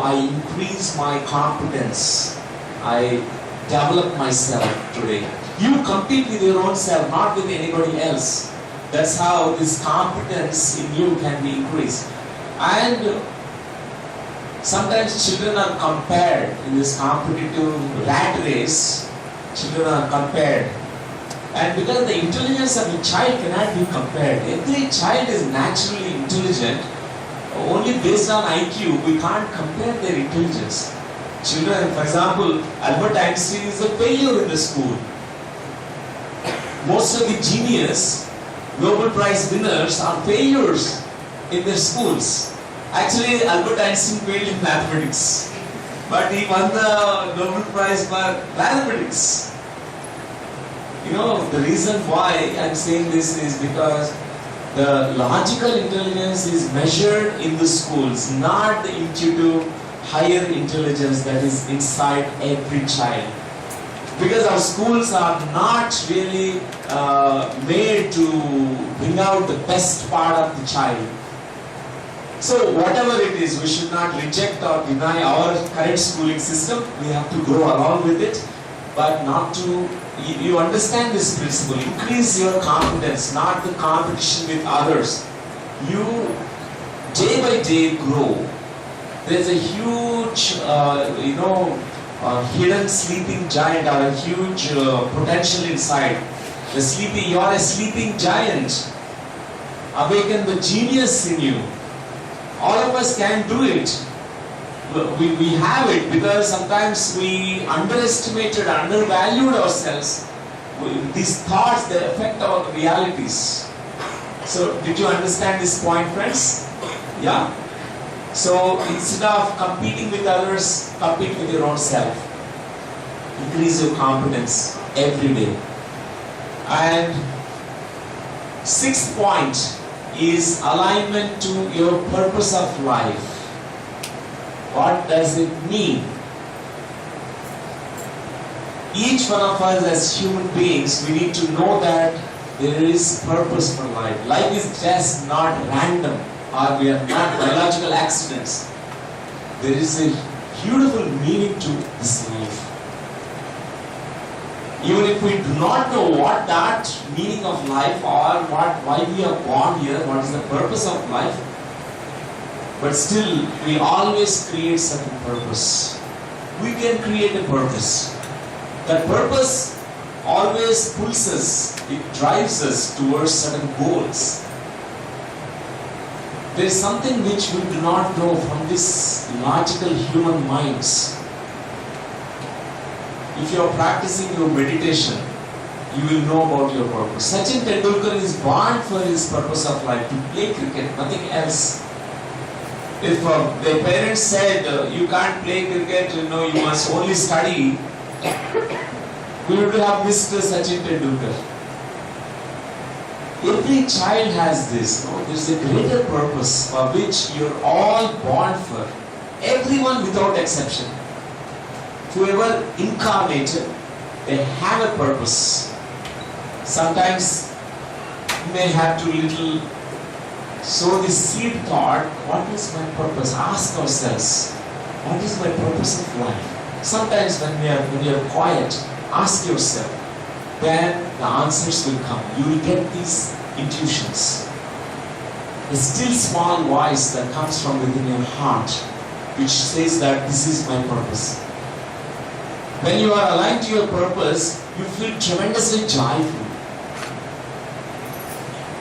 I increase my competence. I develop myself today. You compete with your own self, not with anybody else. That's how this competence in you can be increased. And sometimes children are compared in this competitive rat race. Children are compared. And because the intelligence of a child cannot be compared. Every child is naturally intelligent. Only based on IQ, we can't compare their intelligence. Children, for example, Albert Einstein is a failure in the school. Most of the genius, Nobel Prize winners are failures in their schools. Actually, Albert Einstein failed in mathematics, but he won the Nobel Prize for mathematics. You know, the reason why I'm saying this is because the logical intelligence is measured in the schools, not the intuitive higher intelligence that is inside every child. Because our schools are not really made to bring out the best part of the child. So whatever it is, we should not reject or deny our current schooling system. We have to grow along with it, but not to, you understand this principle, increase your competence, not the competition with others. You day by day grow. There's a huge, hidden sleeping giant or a huge potential inside. You are a sleeping giant. Awaken the genius in you. All of us can do it. We have it because sometimes we underestimated, undervalued ourselves. These thoughts, they affect our realities. So, did you understand this point, friends? Yeah? So, instead of competing with others, compete with your own self. Increase your competence every day. And sixth point is alignment to your purpose of life. What does it mean? Each one of us as human beings, we need to know that there is purpose for life. Life is just not random, or we are not biological accidents. There is a beautiful meaning to this life. Even if we do not know what that meaning of life or why we are born here, what is the purpose of life, but still we always create certain purpose. We can create a purpose. That purpose always pulls us, it drives us towards certain goals. There is something which we do not know from this logical human minds. If you are practicing your meditation, you will know about your purpose. Sachin Tendulkar is born for his purpose of life, to play cricket, nothing else. If the parents said, you can't play cricket, you must only study, we would have missed Sachin Tendulkar. Every child has this. There's a greater purpose for which you're all born for. Everyone without exception. Whoever incarnated, they have a purpose. Sometimes you may have to sow this seed thought, what is my purpose? Ask ourselves, what is my purpose of life? Sometimes when we are quiet, ask yourself, then the answers will come. You will get these intuitions. A still small voice that comes from within your heart, which says that this is my purpose. When you are aligned to your purpose, you feel tremendously joyful.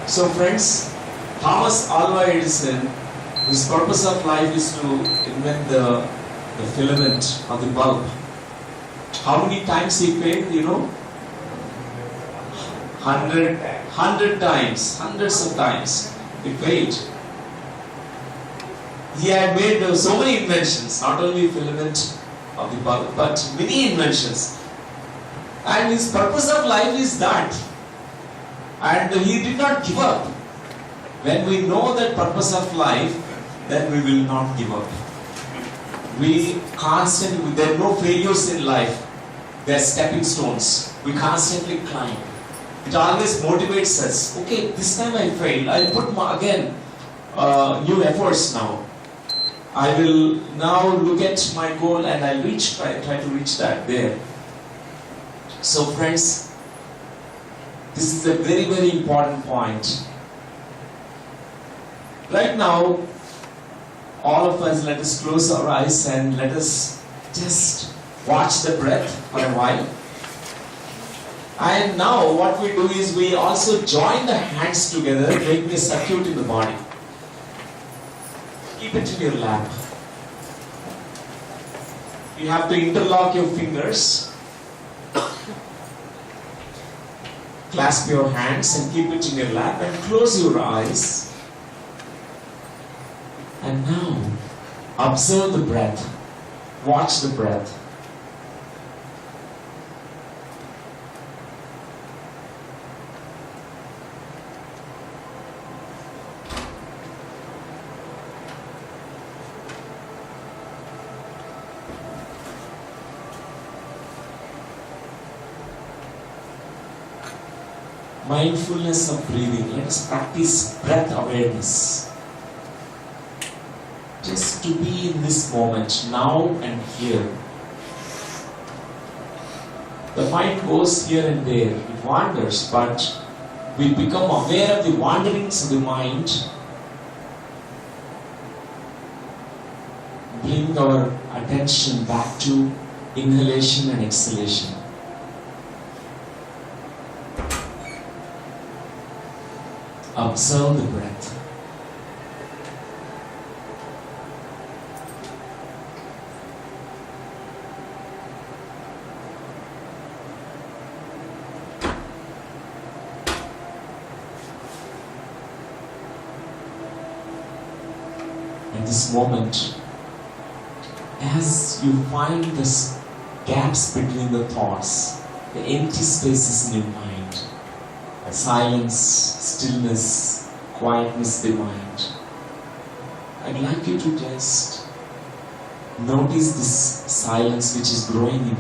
So friends, Thomas Alva Edison, his purpose of life is to invent the filament of the bulb. How many times he failed, 100 times, hundreds of times he failed. He had made so many inventions, not only filament of the bulb, but many inventions. And his purpose of life is that. And he did not give up. When we know that purpose of life, then we will not give up. There are no failures in life. They are stepping stones. We constantly climb. It always motivates us. Okay, this time I failed. I'll put again new efforts now. I will now look at my goal and I'll try to reach that there. So friends, this is a very, very important point. Right now, all of us, let us close our eyes and let us just watch the breath for a while. And now what we do is we also join the hands together, making a circuit in the body. Keep it in your lap. You have to interlock your fingers. Clasp your hands and keep it in your lap and close your eyes. And now, observe the breath. Watch the breath. Mindfulness of breathing. Let us practice breath awareness. Just to be in this moment, now and here. The mind goes here and there, it wanders, but we become aware of the wanderings of the mind, bring our attention back to inhalation and exhalation. Observe the breath. In this moment, as you find the gaps between the thoughts, the empty spaces in your mind, silence, stillness, quietness of the mind, I'd like you to just notice this silence which is growing in you.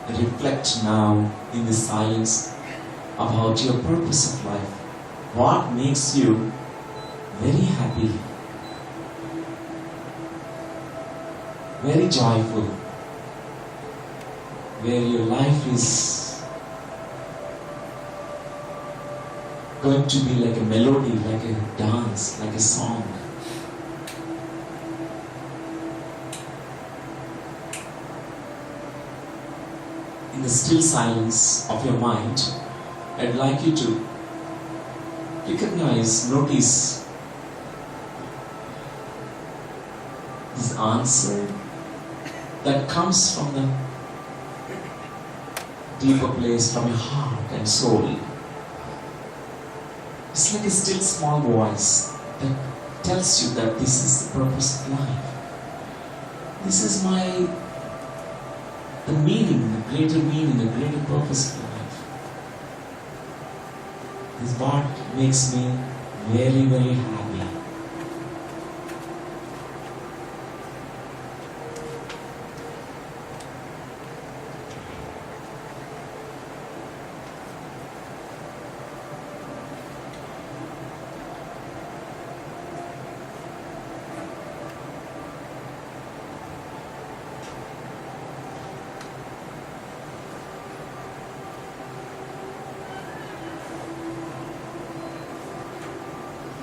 Reflect now in the silence about your purpose of life. What makes you very happy, very joyful, where your life is going to be like a melody, like a dance, like a song. In the still silence of your mind, I'd like you to recognize, notice this answer that comes from the deeper place, from your heart and soul. It's like a still small voice that tells you that this is the purpose of life. This is the meaning, the greater meaning, the greater purpose of life. This is what makes me very, very happy.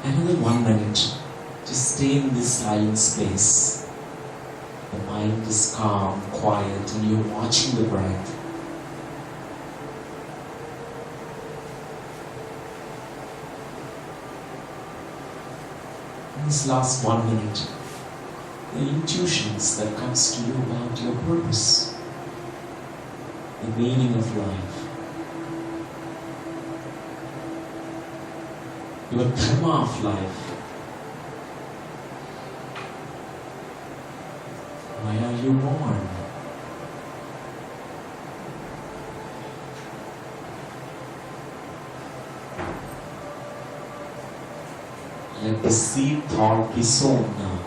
Another 1 minute, just stay in this silent space. The mind is calm, quiet, and you're watching the breath. In this last 1 minute, the intuitions that comes to you about your purpose, the meaning of life, your dharma of life. Why are you born? Let the seed thought be sown now.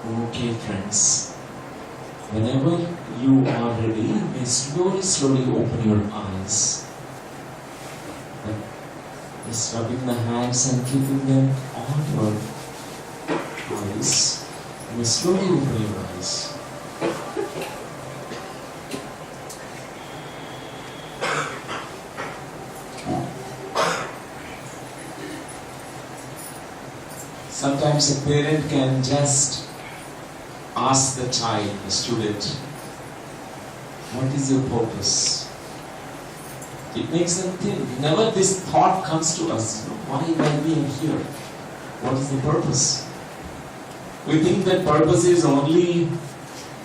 Okay, friends. Whenever you are ready, you may slowly open your eyes. Just rubbing the hands and keeping them on your eyes. You may slowly open your eyes. Sometimes a parent can just ask the child, the student, what is your purpose? It makes them think. Never this thought comes to us, why we are here? What is the purpose? We think that purpose is only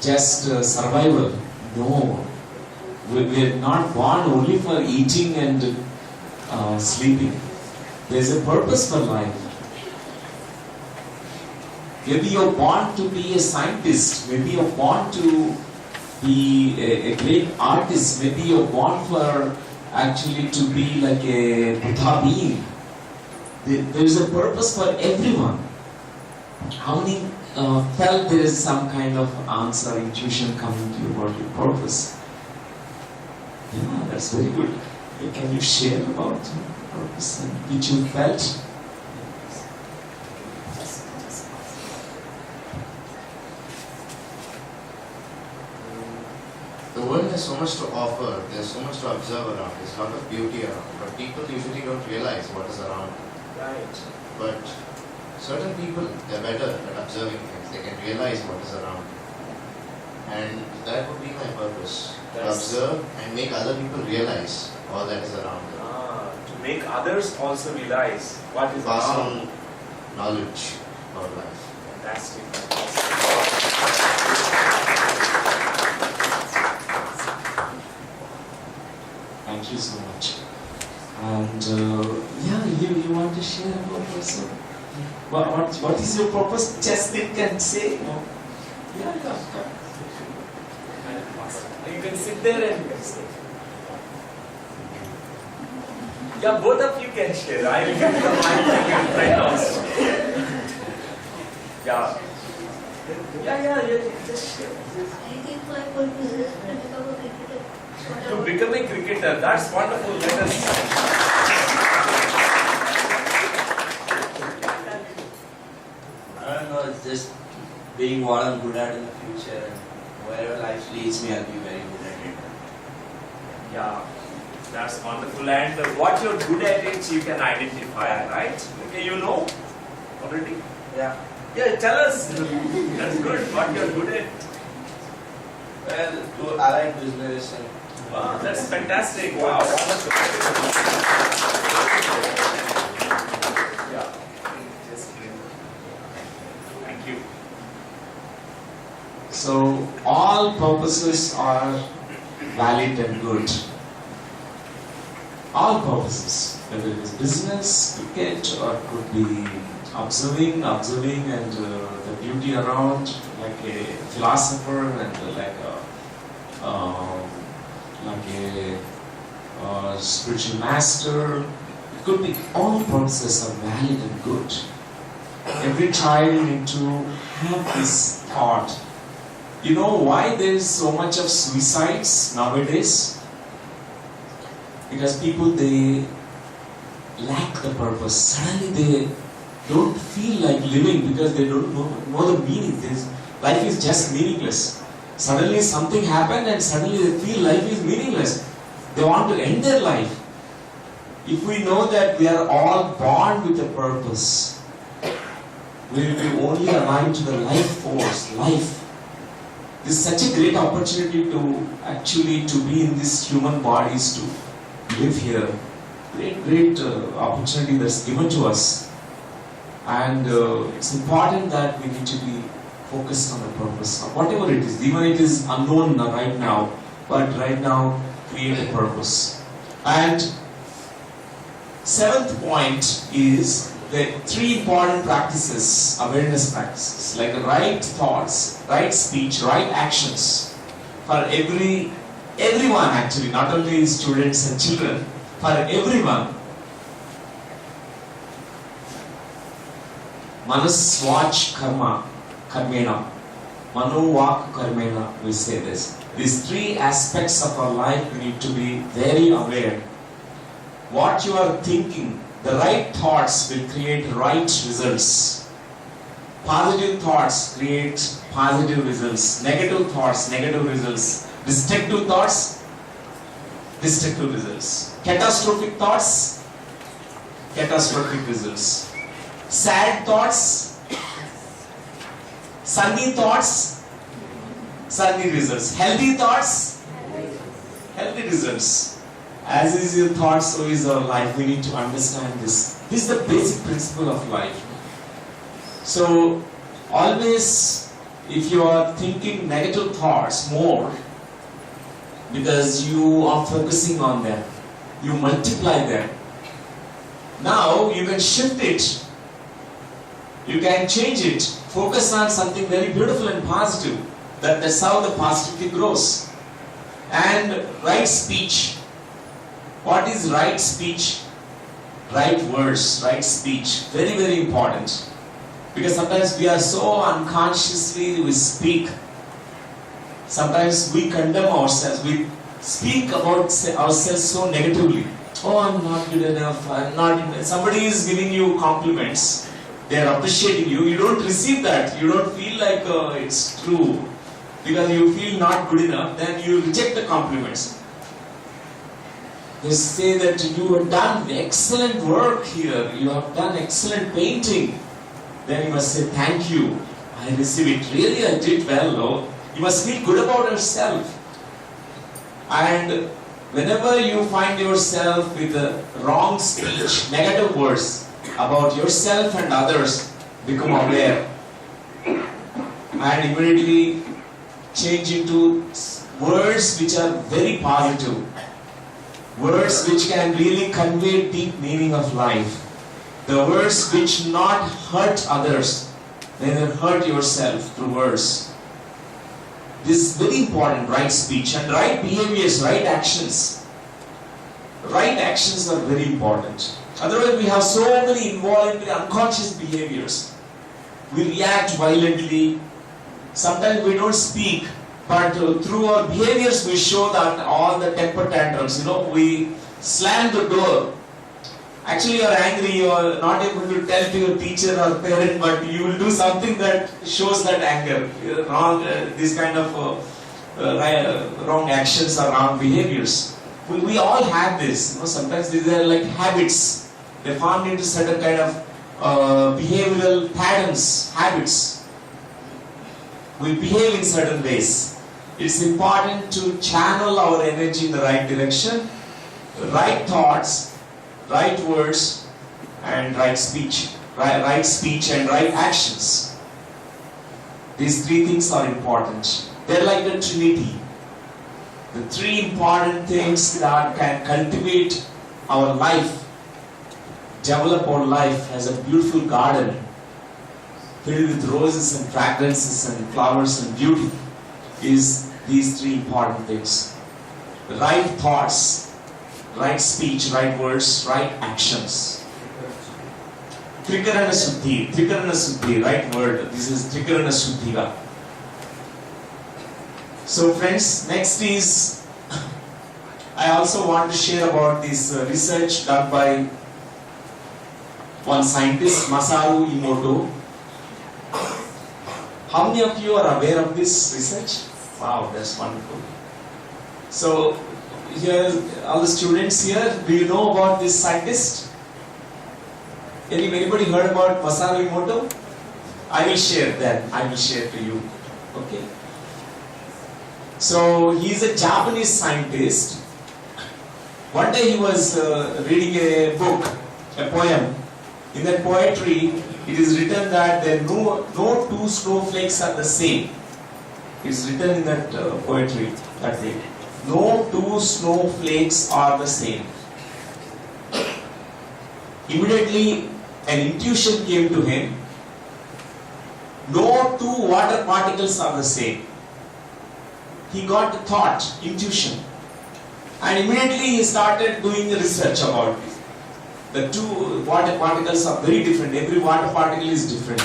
just survival. No. We are not born only for eating and sleeping. There is a purpose for life. Maybe you're born to be a scientist, maybe you're born to be a great artist, maybe you're born for actually to be like a Buddha being. There is a purpose for everyone. How many felt there is some kind of answer, intuition coming to you about your purpose? Yeah, that's very good. Can you share about your purpose and which you felt? The world has so much to offer, there's so much to observe around, there's a lot of beauty around, but people usually don't realize what is around. Right. But certain people, they're better at observing things, they can realize what is around. And that would be my purpose, to observe and make other people realize all that is around them. To make others also realize what is Pass around. on knowledge about life. Fantastic. Thank you so much. And yeah, you want to share about yourself? What is your purpose? Just think and say. No? Yeah. You can sit there and you can say. Yeah, both of you can share. I will give you the mic right now. Yeah. Yeah, just share. I think my purpose is to become a cricketer. To become a cricketer, that's wonderful. Let us. I don't know, it's just being what I'm good at in the future, and wherever life leads me, I'll be very good at it. Yeah, that's wonderful. And what you're good at it, you can identify, right? Okay, you know already? Yeah. Yeah, tell us. That's good. What you're good at. Well, I like business and Wow, that's fantastic. Wow. Yeah. Thank you. So all purposes are valid and good. All purposes, whether it is business, cricket, or it could be observing and the beauty around, like a philosopher and like a spiritual master. It could be all purposes are valid and good. Every child need to have this thought. You know why there is so much of suicides nowadays? Because people, they lack the purpose. Suddenly they don't feel like living because they don't know the meaning. Life is just meaningless. Suddenly something happened and suddenly they feel life is meaningless. They want to end their life. If we know that we are all born with a purpose, we will be only alive to the life force, life. This is such a great opportunity to actually to be in these human bodies, to live here. Great opportunity that's given to us. And it's important that we need to be focused on the purpose, whatever it is, even it is unknown right now, but right now create a purpose. And seventh point is the three important practices, awareness practices, like right thoughts, right speech, right actions for everyone actually, not only students and children, for everyone. Manas Swach Karma, Karmena. Mano, Vak, Karmena, we say this. These three aspects of our life, we need to be very aware. What you are thinking, the right thoughts will create right results. Positive thoughts create positive results. Negative thoughts, negative results. Destructive thoughts, destructive results. Catastrophic thoughts, catastrophic results. Sad thoughts, sunny thoughts, sunny results. Healthy thoughts, healthy results. As is your thoughts, so is our life. We need to understand this. This is the basic principle of life. So, always, if you are thinking negative thoughts more, because you are focusing on them, you multiply them. Now, you can shift it. You can change it. Focus on something very beautiful and positive. That's how the positivity grows. And right speech. What is right speech? Right words, right speech. Very, very important. Because sometimes we are so unconsciously we speak. Sometimes we condemn ourselves. We speak about ourselves so negatively. Oh, I'm not good enough. I'm not. Somebody is giving you compliments. They are appreciating you. You don't receive that. You don't feel like it's true. Because you feel not good enough. Then you reject the compliments. They say that you have done excellent work here. You have done excellent painting. Then you must say, thank you. I received it. Really, I did well. No? You must feel good about yourself. And whenever you find yourself with a wrong speech, negative words about yourself and others, become aware. And immediately change into words which are very positive. Words which can really convey deep meaning of life. The words which not hurt others, neither hurt yourself through words. This is very important, right speech and right behaviors, right actions. Right actions are very important. Otherwise we have so many involuntary unconscious behaviors. We react violently. Sometimes we don't speak. But through our behaviors we show that all the temper tantrums, we slam the door. Actually you are angry, you are not able to tell to your teacher or parent, but you will do something that shows that anger. Wrong, this kind of wrong actions or wrong behaviors. We all have this. Sometimes these are like habits. They form into certain kind of behavioral patterns, habits. We behave in certain ways. It's important to channel our energy in the right direction, right thoughts, right words, and right speech. Right speech and right actions. These three things are important. They're like the Trinity. The three important things that can cultivate our life, develop our life as a beautiful garden filled with roses and fragrances and flowers and beauty, is these three important things. The right thoughts, right speech, right words, right actions. Trikarana Suddhi, right word. This is Trikarana Suddhiga. So friends, next is, I also want to share about this research done by one scientist, Masaru Emoto. How many of you are aware of this research? Wow, that's wonderful. So, here, all the students here, do you know about this scientist? Anybody heard about Masaru Emoto? I will share that. I will share to you. Okay. So, he is a Japanese scientist. One day he was reading a book, a poem. In that poetry, it is written that there no two snowflakes are the same. It is written in that poetry that way. No two snowflakes are the same. Immediately, an intuition came to him. No two water particles are the same. He got the thought, intuition. And immediately he started doing the research about it. The two water particles are very different. Every water particle is different.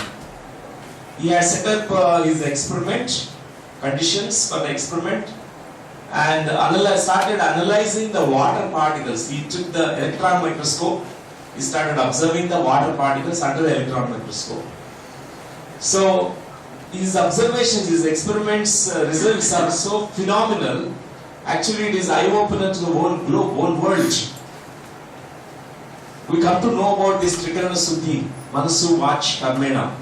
He had set up his experiment, conditions for the experiment, and started analyzing the water particles. He took the electron microscope, he started observing the water particles under the electron microscope. So, his observations, his experiments, results are so phenomenal. Actually, it is eye-opener to the whole globe, whole world. We come to know about this Trikarana Suddhi, Manasu Vach Karmena.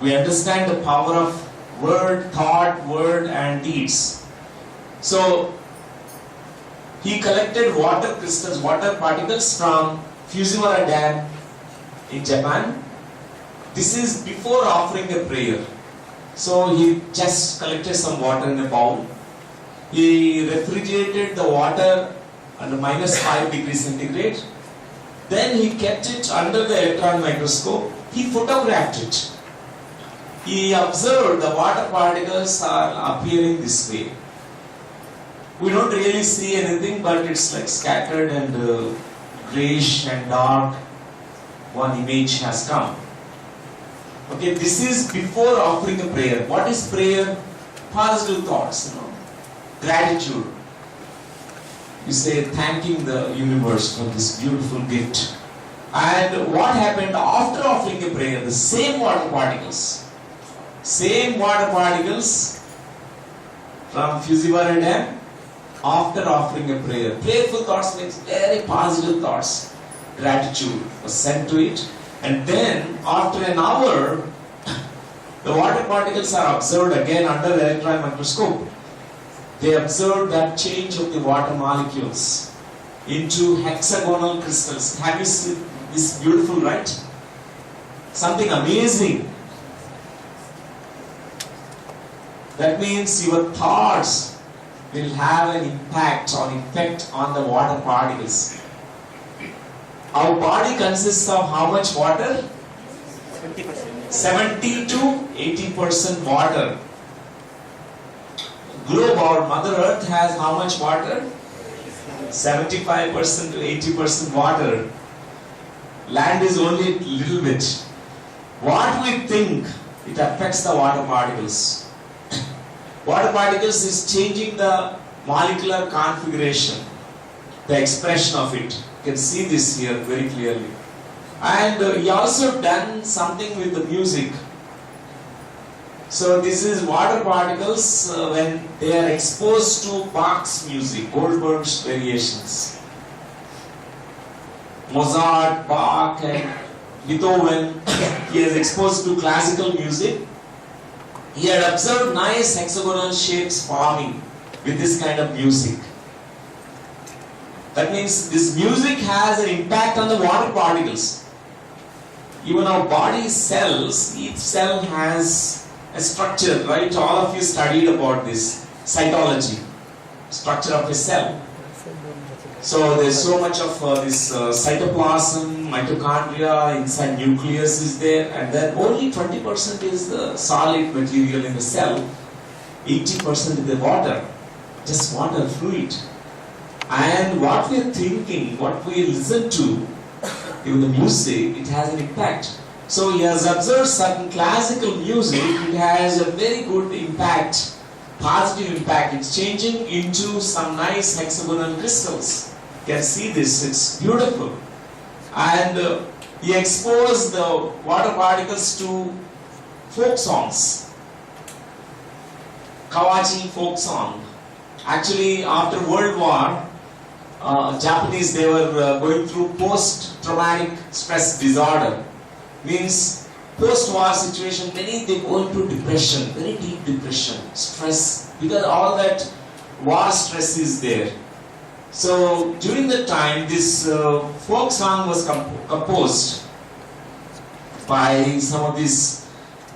We understand the power of word, thought, word and deeds. So, he collected water crystals, water particles from Fujiwara Dam in Japan. This is before offering a prayer. So, he just collected some water in a bowl. He refrigerated the water under -5 degrees centigrade. Then he kept it under the electron microscope. He photographed it. He observed the water particles are appearing this way. We don't really see anything, but it's like scattered and grayish and dark. One image has come. Okay, this is before offering a prayer. What is prayer? Positive thoughts, gratitude. You say thanking the universe for this beautiful gift. And what happened after offering a prayer? The same water particles from Fujiwara Dam after offering a prayer. Prayerful thoughts means very positive thoughts. Gratitude was sent to it. And then after an hour, the water particles are observed again under the electron microscope. They observed that change of the water molecules into hexagonal crystals. Have you seen this beautiful, right? Something amazing. That means your thoughts will have an impact or effect on the water particles. Our body consists of how much water? 70 to 80% water. Globe, our Mother Earth, has how much water? 75% to 80% water. Land is only a little bit. What we think, it affects the water particles. Water particles is changing the molecular configuration, the expression of it. You can see this here very clearly. And he also done something with the music. So this is water particles when they are exposed to Bach's music, Goldberg's variations. Mozart, Bach and Beethoven, he is exposed to classical music. He had observed nice hexagonal shapes forming with this kind of music. That means this music has an impact on the water particles. Even our body cells, each cell has a structure, right? All of you studied about this, cytology, structure of a cell. So there's so much of this cytoplasm, mitochondria, inside nucleus is there, and then only 20% is the solid material in the cell, 80% is the water, just water, fluid. And what we are thinking, what we listen to, even the music, it has an impact. So he has observed certain classical music, it has a very good impact, positive impact. It's changing into some nice hexagonal crystals. You can see this, it's beautiful. And he exposed the water particles to folk songs. Kawachi folk song. Actually, after World War, Japanese, they were going through post-traumatic stress disorder. Means post-war situation, many they go into depression, very deep depression, stress, because all that war stress is there. So during that time, this folk song was composed by some of these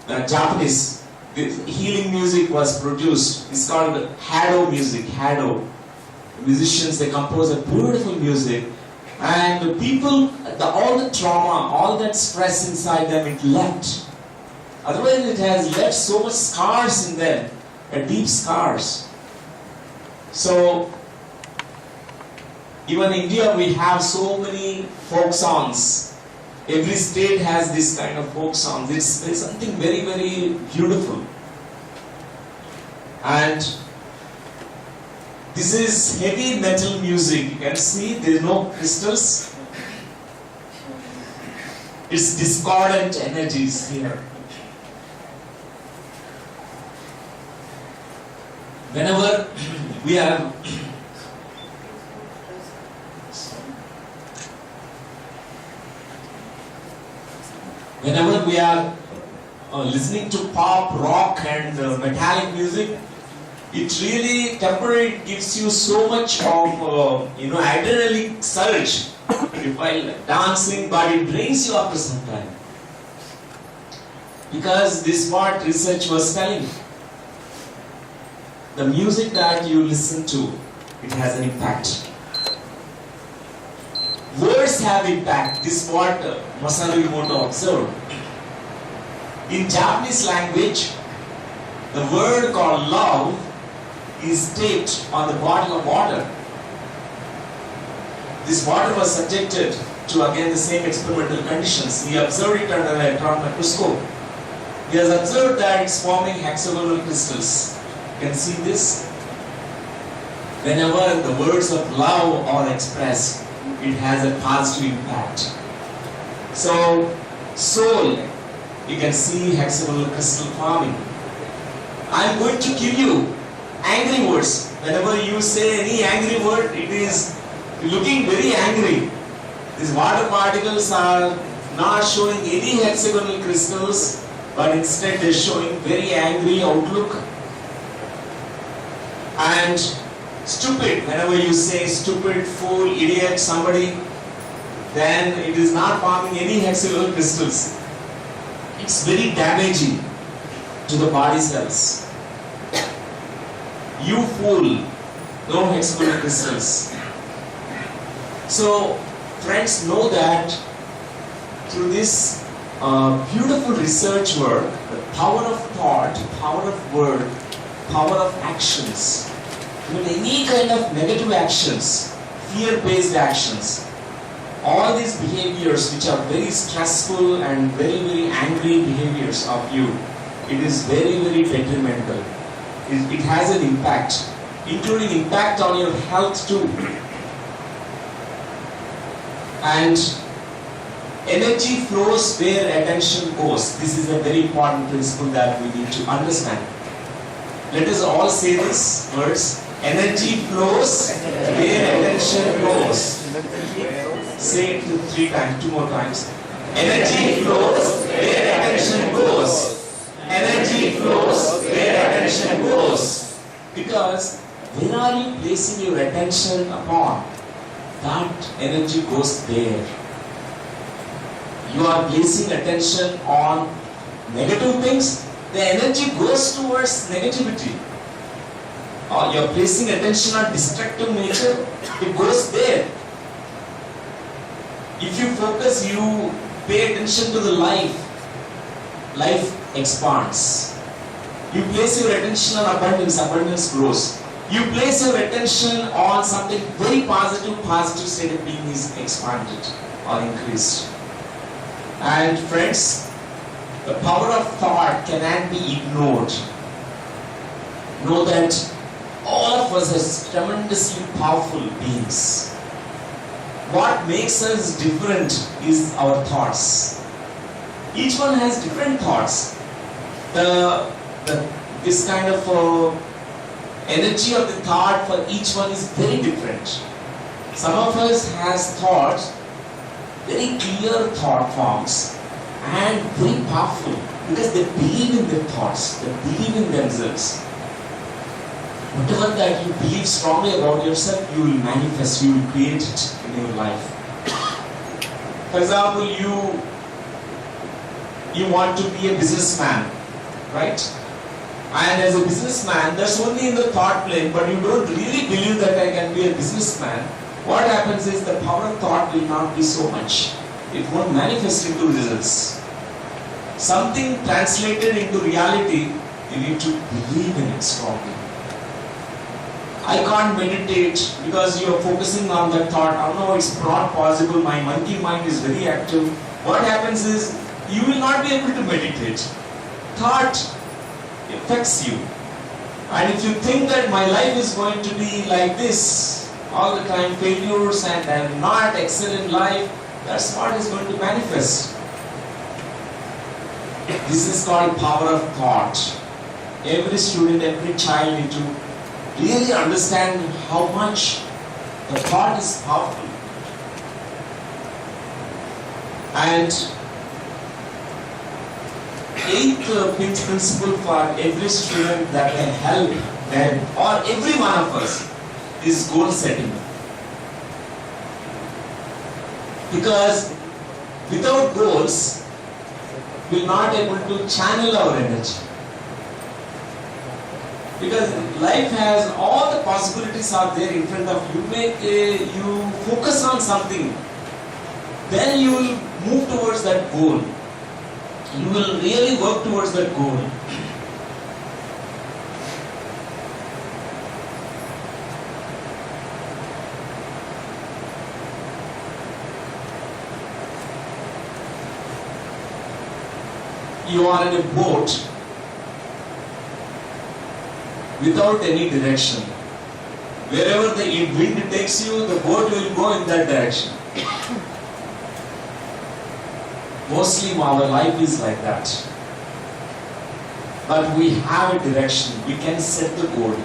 Japanese. This healing music was produced. It's called Hado music. Hado. Musicians, they compose a beautiful music, and people, all the trauma, all that stress inside them, it left. Otherwise, it has left so much scars in them, deep scars. So, even in India, we have so many folk songs. Every state has this kind of folk songs. It's something very, very beautiful. And this is heavy metal music. You can see there are no crystals. It's discordant energies here. Whenever we have listening to pop, rock and metallic music, it really temporarily gives you so much of adrenaline surge while dancing, but it drains you after some time. Because this is what research was telling. The music that you listen to, it has an impact. Words have impact. This is what Masaru Emoto observed. In Japanese language, the word called love is taped on the bottle of water. This water was subjected to again the same experimental conditions. He observed it under an electron microscope. He has observed that it's forming hexagonal crystals. You can see this. Whenever the words of love are expressed, it has a positive impact. So, soul, you can see hexagonal crystal forming. I am going to give you angry words. Whenever you say any angry word, it is looking very angry. These water particles are not showing any hexagonal crystals, but instead they are showing very angry outlook. And stupid, whenever you say stupid, fool, idiot, somebody, then it is not forming any hexagonal crystals. It's very damaging to the body cells. You fool, no hexagonal crystals. So, friends, know that through this beautiful research work, the power of thought, power of word, power of actions, even any kind of negative actions, fear-based actions, all these behaviors which are very stressful and very, very angry behaviors of you, it is very, very detrimental. It has an impact, including impact on your health too. And energy flows where attention goes. This is a very important principle that we need to understand. Let us all say these words. Energy flows where attention goes. Say it 3 times, 2 more times. Energy flows where attention goes. Energy flows where attention goes. Because where are you placing your attention upon? That energy goes there. You are placing attention on negative things, the energy goes towards negativity. Or you are placing attention on destructive nature, it goes there. If you focus, you pay attention to the life expands. You place your attention on abundance, abundance grows. You place your attention on something very positive, positive state of being is expanded or increased. And friends, the power of thought cannot be ignored. Know that all of us are tremendously powerful beings. What makes us different is our thoughts. Each one has different thoughts. This kind of energy of the thought for each one is very different. Some of us has thoughts, very clear thought forms and very powerful because they believe in their thoughts, they believe in themselves. Whatever that you believe strongly about yourself, you will manifest, you will create it in your life. For example, you want to be a businessman, right? And as a businessman, that's only in the thought plane, but you don't really believe that I can be a businessman. What happens is the power of thought will not be so much. It won't manifest into results. Something translated into reality, you need to believe in it strongly. I can't meditate because you are focusing on that thought. Oh no, it's not possible. My monkey mind is very active. What happens is you will not be able to meditate. Thought affects you. And if you think that my life is going to be like this, all the time failures and I am not excel in life, that's what is going to manifest. This is called power of thought. Every student, every child need to really understand how much the thought is powerful. And eighth principle for every student that can help them or every one of us is goal setting. Because without goals, we are not able to channel our energy. Because life has all the possibilities are there in front of you. You focus on something, then you will move towards that goal. You will really work towards that goal. You are in a boat without any direction. Wherever the wind takes you, the boat will go in that direction. Mostly our life is like that. But we have a direction. We can set the goal.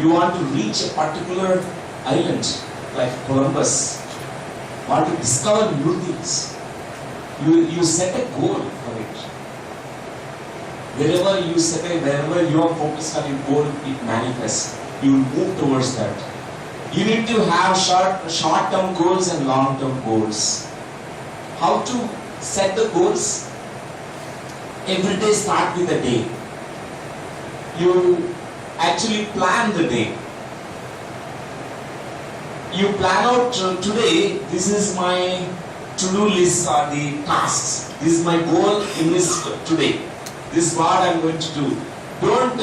You want to reach a particular island, like Columbus. Want to discover new things. You set a goal for it. Wherever you are focused on your goal, it manifests. You will move towards that. You need to have short-term goals and long-term goals. How to set the goals? Every day start with a day. You actually plan the day. You plan out today, this is my to-do list or the tasks. This is my goal in this today. This is what I am going to do. Don't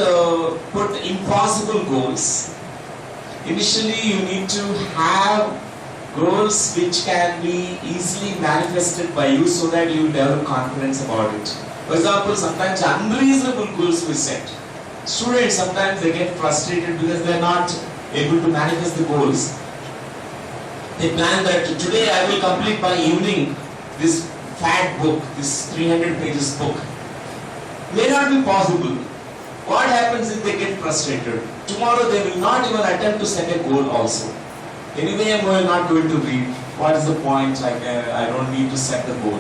put impossible goals. Initially, you need to have goals which can be easily manifested by you so that you develop confidence about it. For example, sometimes unreasonable goals we set. Students, sometimes they get frustrated because they are not able to manifest the goals. They plan that today I will complete by evening this fat book, this 300 pages book. May not be possible. What happens if they get frustrated? Tomorrow they will not even attempt to set a goal also. Anyway, I'm not going to read. What is the point? I don't need to set the goal.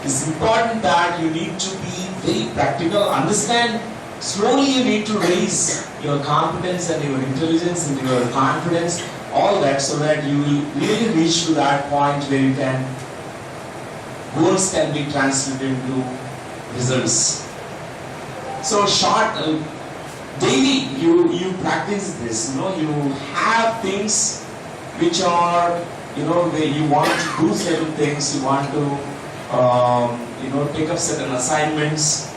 It's important that you need to be very practical. Understand, slowly you need to raise your competence and your intelligence and your confidence, all that, so that you will really reach to that point where you can, goals can be translated into results. So daily you practice this. You have things which are, where you want to do certain things. You want to take up certain assignments.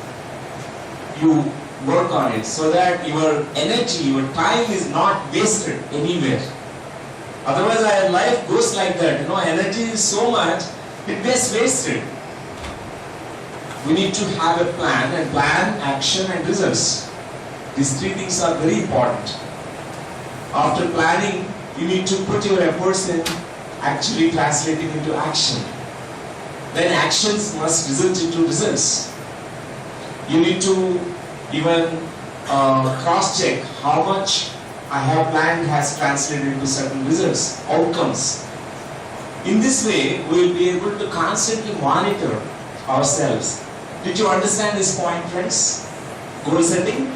You work on it so that your energy, your time is not wasted anywhere. Otherwise, our life goes like that. Energy is so much, it gets wasted. We need to have a plan, and plan, action and results. These three things are very important. After planning, you need to put your efforts in actually translating into action. Then actions must result into results. You need to even cross-check how much I have planned has translated into certain results, outcomes. In this way, we will be able to constantly monitor ourselves. Did you understand this point, friends? Goal setting.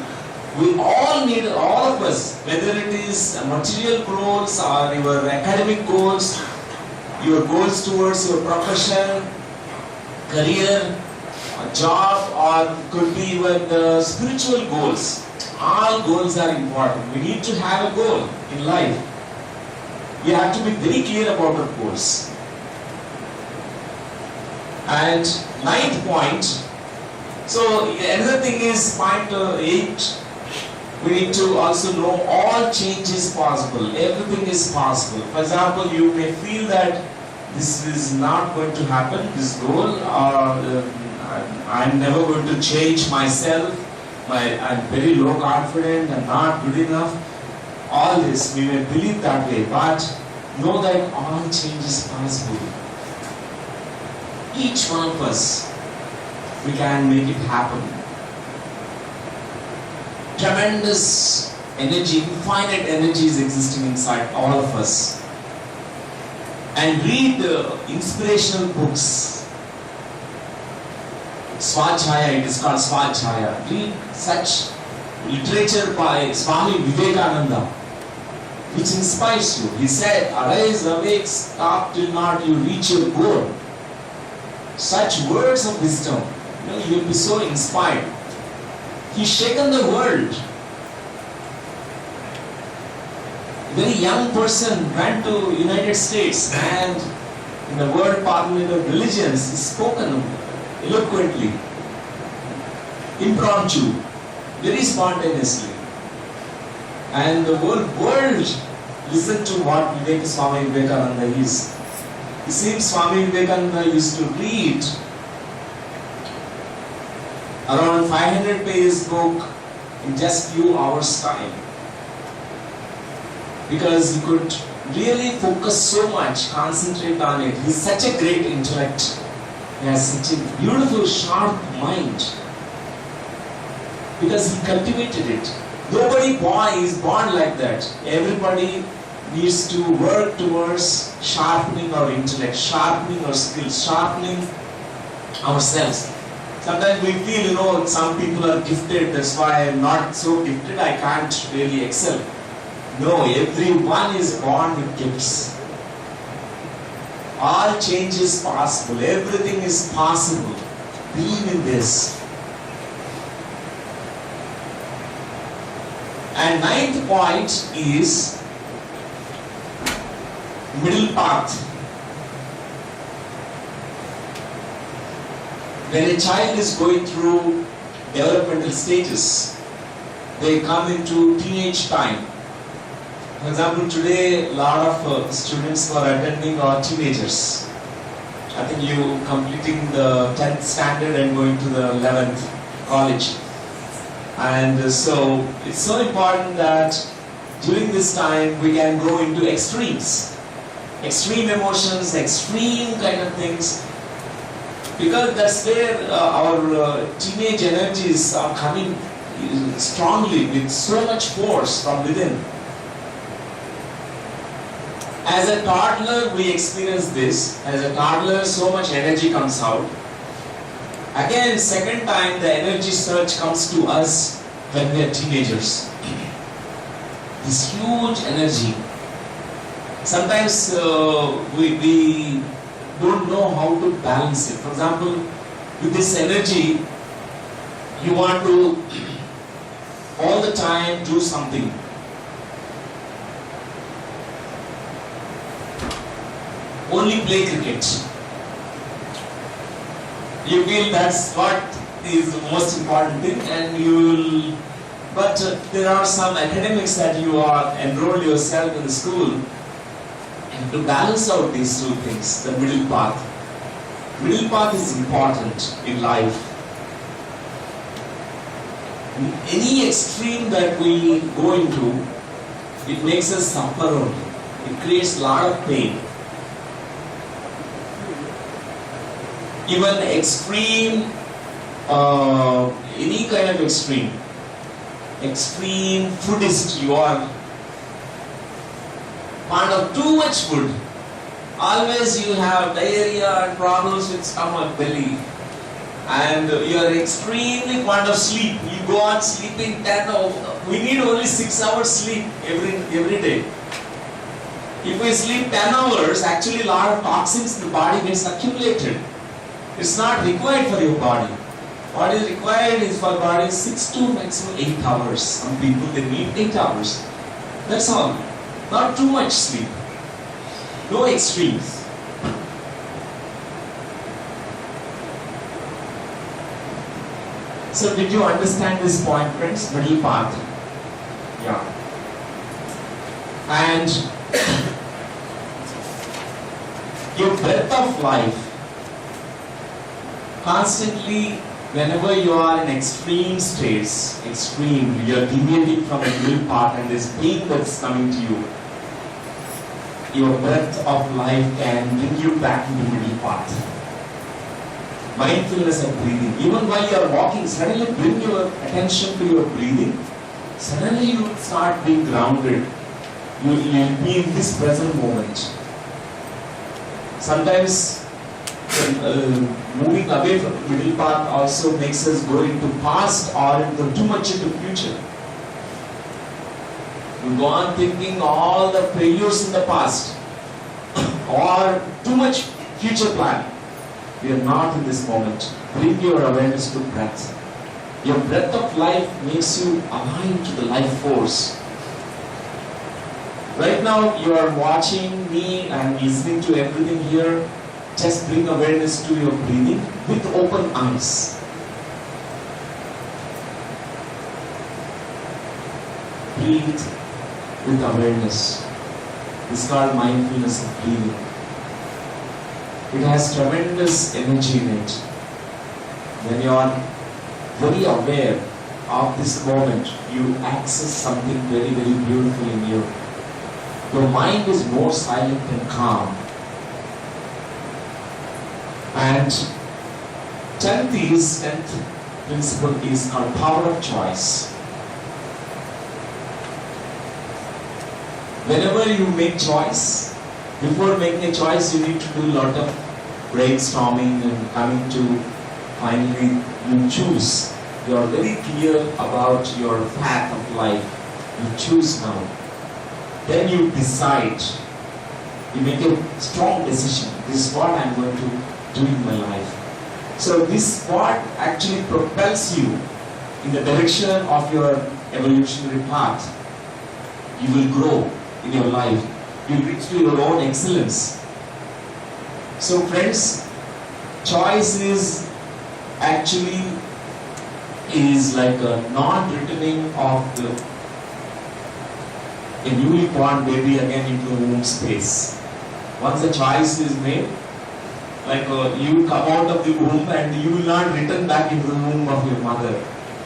We all need, all of us, whether it is material goals or your academic goals, your goals towards your profession, career, job, or could be even spiritual goals. All goals are important. We need to have a goal in life. We have to be very clear about our goals. And ninth point, so another thing is point 8. we need to also know all change is possible. Everything is possible. For example, you may feel that this is not going to happen, this goal, or I'm never going to change myself. I'm very low confident, I'm not good enough. All this, we may believe that way, but know that all change is possible. Each one of us, we can make it happen. Tremendous energy, infinite energy is existing inside all of us. And read inspirational books. Swachaya, it is called Swachaya. Read such literature by Swami Vivekananda, which inspires you. He said, arise, awake, stop till not you reach your goal. Such words of wisdom, you will be so inspired. He's shaken the world. A very young person went to United States and in the World Parliament of Religions, he spoken eloquently, impromptu, very spontaneously. And the whole world listened to what Swami Vivekananda is. It seems Swami Vivekananda used to read around 500 pages book in just few hours time. Because he could really focus so much, concentrate on it. He's such a great intellect. He has such a beautiful, sharp mind. Because he cultivated it. Nobody is born like that. Everybody needs to work towards sharpening our intellect, sharpening our skills, sharpening ourselves. Sometimes we feel, some people are gifted, that's why I'm not so gifted, I can't really excel. No, everyone is born with gifts. All change is possible, everything is possible. Believe in this. And ninth point is middle path. When a child is going through developmental stages, they come into teenage time. For example, today a lot of students who are attending are teenagers. I think you completing the 10th standard and going to the 11th college. And so it's so important that during this time we can go into extremes. Extreme emotions, extreme kind of things. Because that's where our teenage energies are coming strongly with so much force from within. As a toddler, we experience this. As a toddler, so much energy comes out. Again, second time, the energy surge comes to us when we are teenagers. This huge energy. Sometimes we don't know how to balance it. For example, with this energy, you want to all the time do something. Only play cricket. You feel that's what is the most important thing, and you will. But there are some academics that you are enrolled yourself in the school, and to balance out these two things, the middle path. Middle path is important in life. Any extreme that we go into, it makes us suffer only. It creates a lot of pain. Even extreme, any kind of extreme foodist you are, fond of too much food, always you have diarrhea and problems with stomach, belly, and you are extremely fond of sleep. You go on sleeping 10 hours. We need only 6 hours sleep every day. If we sleep 10 hours, actually a lot of toxins in the body gets accumulated. It's not required for your body. What is required is for body 6 to maximum 8 hours. Some people they need 8 hours. That's all. Not too much sleep. No extremes. So did you understand this point, friends? Middle path. And your breath of life, constantly, whenever you are in extreme states, you are deviating from the middle path and there's pain that's coming to you, your breath of life can bring you back into the middle path. Mindfulness of breathing. Even while you are walking, suddenly bring your attention to your breathing. Suddenly you will start being grounded. You will be in this present moment. Sometimes moving away from the middle path also makes us go into past or into too much into future. We go on thinking all the failures in the past or too much future plan. We are not in this moment. Bring your awareness to breath. Your breath of life makes you aligned to the life force. Right now you are watching me and listening to everything here. Just bring awareness to your breathing with open eyes. Breathe with awareness. This is called mindfulness of breathing. It has tremendous energy in it. When you are very aware of this moment, you access something very, very beautiful in you. Your mind is more silent and calm. And 10th principle is called power of choice. Whenever you make choice, before making a choice, you need to do a lot of brainstorming and coming to finally you choose. You are very clear about your path of life. You choose now. Then you decide. You make a strong decision. This is what I am going to do in my life. So this what actually propels you in the direction of your evolutionary path. You will grow in your life. You will reach to your own excellence. So friends, choice is actually like a non-returning of a newly born baby again into the womb space. Once the choice is made, like you come out of the womb and you will not return back into the womb of your mother.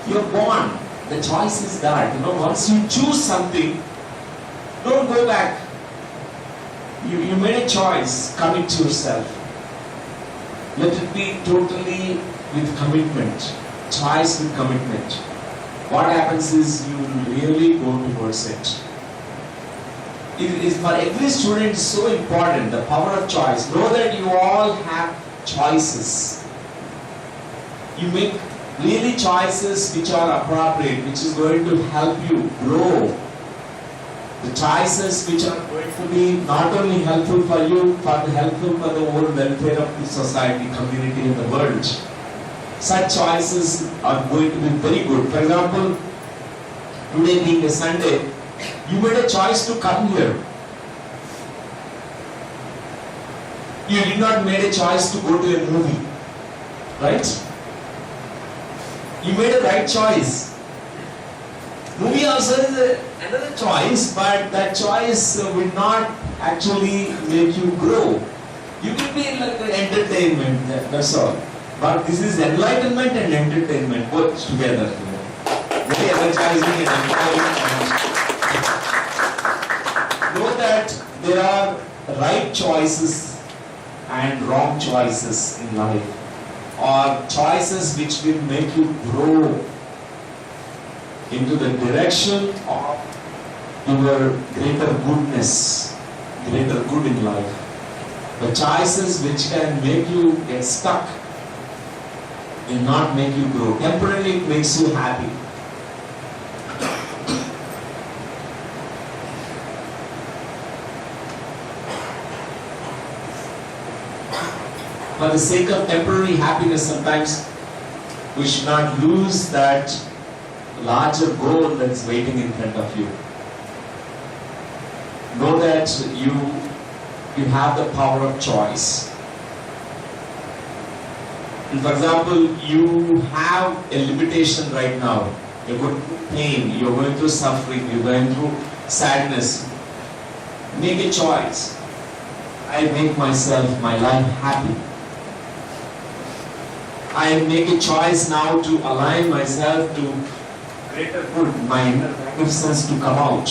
You are born. The choice is that. Once you choose something, don't go back. You made a choice. Commit to yourself. Let it be totally with commitment. Choice with commitment. What happens is you will really go towards it. It is for every student is so important, the power of choice. Know that you all have choices. You make really choices which are appropriate, which is going to help you grow. The choices which are going to be not only helpful for you, but helpful for the whole welfare of the society, community, and the world. Such choices are going to be very good. For example, today being a Sunday, you made a choice to come here. You did not make a choice to go to a movie, right? You made a right choice. Movie also is another choice, but that choice will not actually make you grow. You will be like an entertainment, that's all. But this is enlightenment and entertainment, both together. Very energizing and empowering. Know that there are right choices and wrong choices in life, or choices which will make you grow into the direction of your greater goodness, greater good in life. The choices which can make you get stuck will not make you grow. Temporarily it makes you happy. For the sake of temporary happiness, sometimes we should not lose that larger goal that's waiting in front of you. Know that you have the power of choice. And for example, you have a limitation right now. You're going through pain, you're going through suffering, you're going through sadness. make a choice. I make myself, my life happy. I make a choice now to align myself to greater good, my inner magnificence to come out.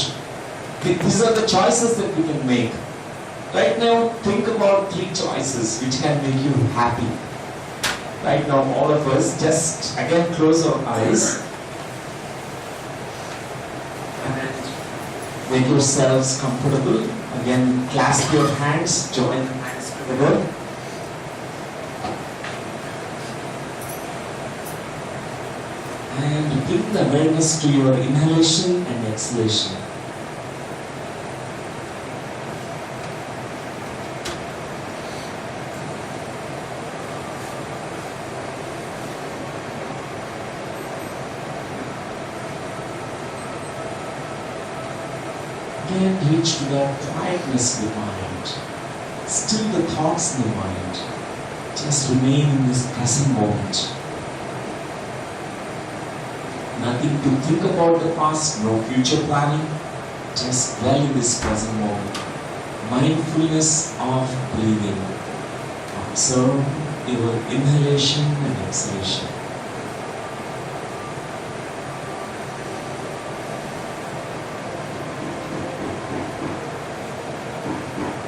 These are the choices that we can make. Right now, think about 3 choices which can make you happy. Right now, all of us, just again close our eyes and make yourselves comfortable. Again, clasp your hands, join hands together. And bring the awareness to your inhalation and exhalation. Again, reach to that quietness in the mind. Still the thoughts in the mind. Just remain in this present moment. Nothing to think about the past, no future planning. Just dwell in this present moment. Mindfulness of breathing. Observe your inhalation and exhalation.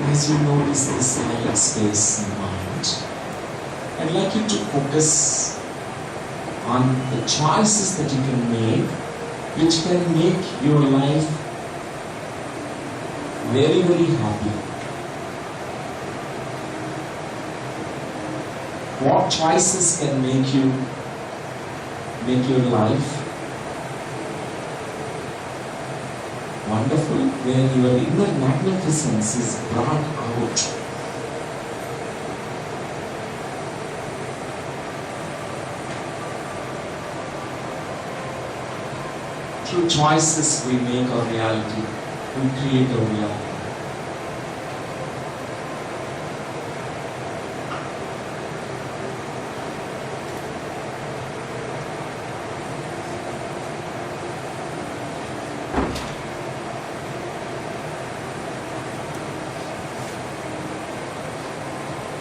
As you notice the silent space in the mind, I'd like you to focus on the choices that you can make, which can make your life very, very happy. What choices can make your life wonderful, where your inner magnificence is brought out. Through choices we make our reality, we create our reality.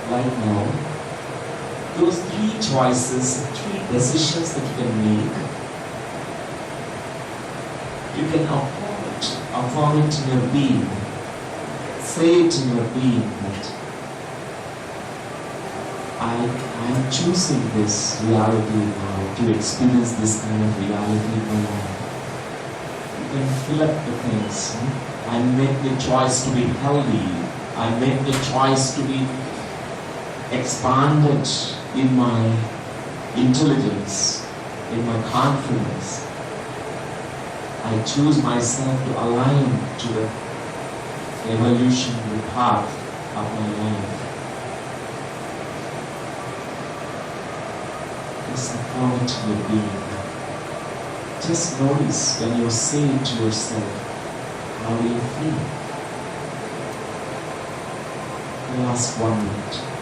Right now, those 3 choices, 3 decisions that you can make, you can affirm it in your being. Say it in your being that I am choosing this reality now to experience this kind of reality in my life. You can fill up the things. I make the choice to be healthy. I make the choice to be expanded in my intelligence, in my confidence. I choose myself to align to the evolutionary path of my life. Just affirm it to your being. Just notice when you say it to yourself, how do you feel? Last 1 minute.